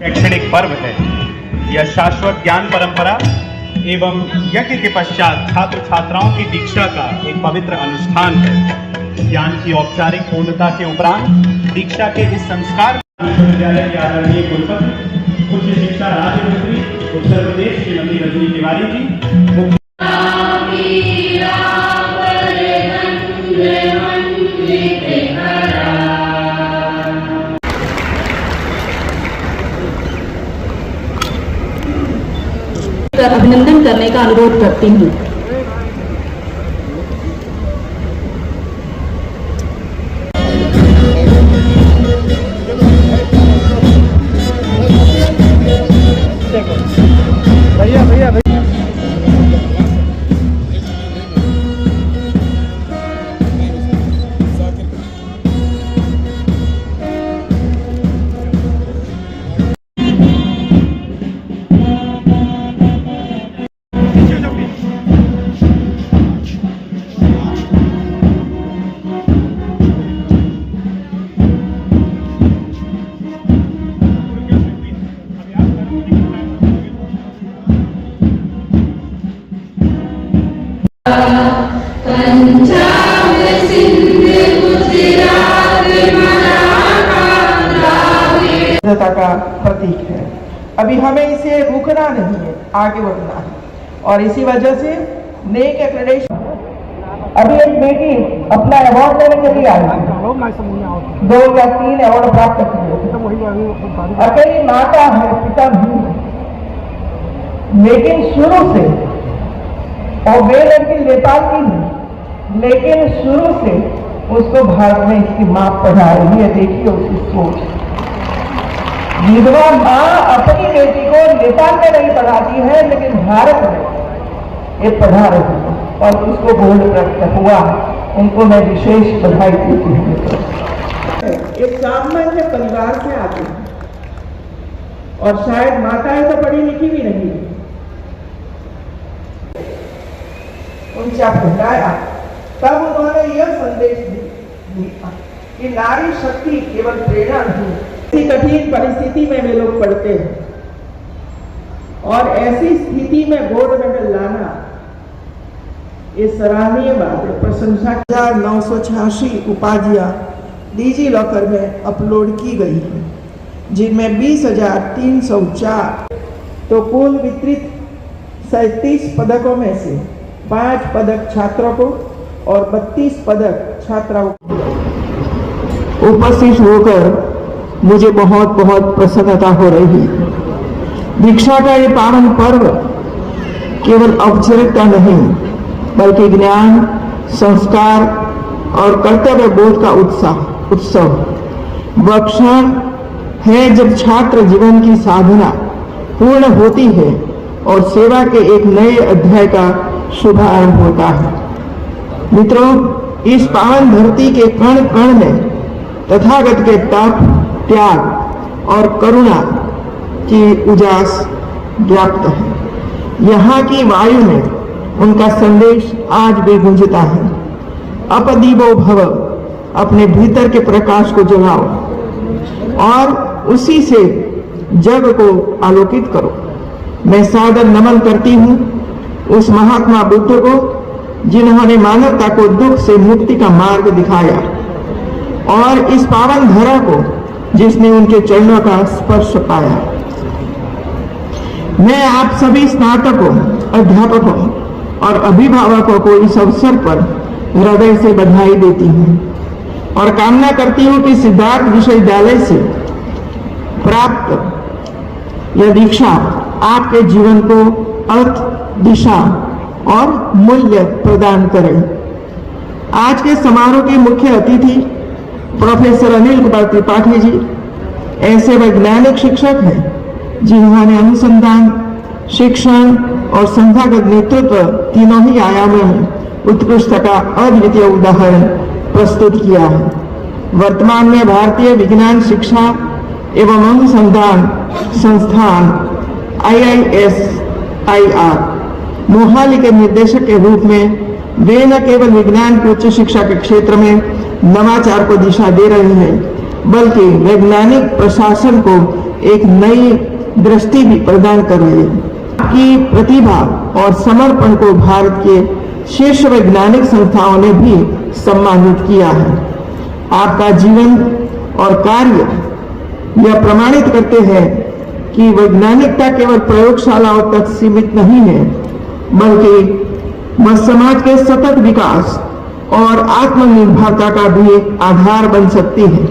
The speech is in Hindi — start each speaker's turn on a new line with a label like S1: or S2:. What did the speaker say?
S1: शैक्षणिक पर्व है। यह शाश्वत ज्ञान परंपरा एवं यज्ञ के पश्चात छात्र छात्राओं की दीक्षा का एक पवित्र अनुष्ठान है। ज्ञान की औपचारिक पूर्णता के उपरांत दीक्षा के इस संस्कार विश्वविद्यालय के आदरणीय कुलपति उच्च शिक्षा राज्य मंत्री उत्तर प्रदेश श्रीमती रजनी तिवारी जी,
S2: अभिनंदन करने का अनुरोध करती हूँ।
S3: का प्रतीक है। अभी हमें इसे रुकना नहीं है, आगे बढ़ना है। और इसी वजह से नेक एक्रेडिटेशन, अभी एक बेटी अपना अवार्ड लेने के लिए आई, 2 या 3 अवार्ड प्राप्त किए। अकेली माता है, पिता नहीं है, लेकिन शुरू से, और वे लड़की नेपाल की नहीं, लेकिन शुरू से उसको भारत में इसकी मां पढ़ा रही है। देखिए उसकी सोच। विधवा मां अपनी बेटी को नेपाल में नहीं पढ़ाती है, लेकिन भारत में ये पढ़ा रही है और उसको गोल्ड प्राप्त हुआ। उनको मैं विशेष बधाई देती हूँ। एक सामान्य परिवार से आते हैं और शायद माताएं तो पढ़ी लिखी भी नहीं, उनसे पढ़ाया, तब उन्होंने यह संदेश दिया कि नारी शक्ति केवल प्रेरणा नहीं। ऐसी कठिन परिस्थिति में वे लोग पढ़ते हैं और ऐसी स्थिति में गोल्ड मेडल लाना ये सराहनीय बात है, प्रशंसा। 986 उपाधियां डिजी लॉकर में अपलोड की गई हैं, जिनमें 20,304 तो कुल वितरित 37 पदकों में से 5 पदक छात्रों को और 32 पदक छात्राओं को। उपस्थित होकर मुझे बहुत बहुत प्रसन्नता हो रही है। दीक्षा का ये पावन पर्व केवल औपचारिकता नहीं, बल्कि ज्ञान, संस्कार और कर्तव्य बोध का उत्सव वह क्षण है जब छात्र जीवन की साधना पूर्ण होती है और सेवा के एक नए अध्याय का शुभारंभ होता है। मित्रों, इस पावन धरती के कण कण में तथागत के तप, त्याग और करुणा की उजास व्याप्त है। यहाँ की वायु में उनका संदेश आज भी गूंजता है। अपदीपो भव, अपने भीतर के प्रकाश को जलाओ और उसी से जग को आलोकित करो। मैं सादर नमन करती हूँ उस महात्मा बुद्ध को, जिन्होंने मानवता को दुख से मुक्ति का मार्ग दिखाया, और इस पावन धरा को जिसने उनके चरणों का स्पर्श पाया। मैं आप सभी स्नातकों, अध्यापकों और अभिभावकों को इस अवसर पर हृदय से बधाई देती हूँ और कामना करती हूँ कि सिद्धार्थ विश्वविद्यालय से प्राप्त यह दीक्षा आपके जीवन को अर्थ, दिशा और मूल्य प्रदान करे। आज के समारोह के मुख्य अतिथि प्रोफेसर अनिल कुमार त्रिपाठी जी ऐसे वैज्ञानिक शिक्षक हैं जिन्होंने अनुसंधान, शिक्षण और संस्थागत नेतृत्व तीनों ही आयामों में उत्कृष्टता का अद्वितीय उदाहरण प्रस्तुत किया है। वर्तमान में भारतीय विज्ञान शिक्षा एवं अनुसंधान संस्थान IISIR मोहाली के निर्देशक के रूप में वे न केवल विज्ञान की उच्च शिक्षा के क्षेत्र में नवाचार को दिशा दे रहे हैं, बल्कि वैज्ञानिक प्रशासन को एक नई दृष्टि भी प्रदान कर रहे हैं। आपकी प्रतिभा और समर्पण को भारत के शीर्ष वैज्ञानिक संस्थाओं ने भी सम्मानित किया है। आपका जीवन और कार्य यह प्रमाणित करते हैं कि वैज्ञानिकता केवल प्रयोगशालाओं तक सीमित नहीं है, बल्कि वह समाज के सतत विकास और आत्मनिर्भरता का भी एक आधार बन सकती है।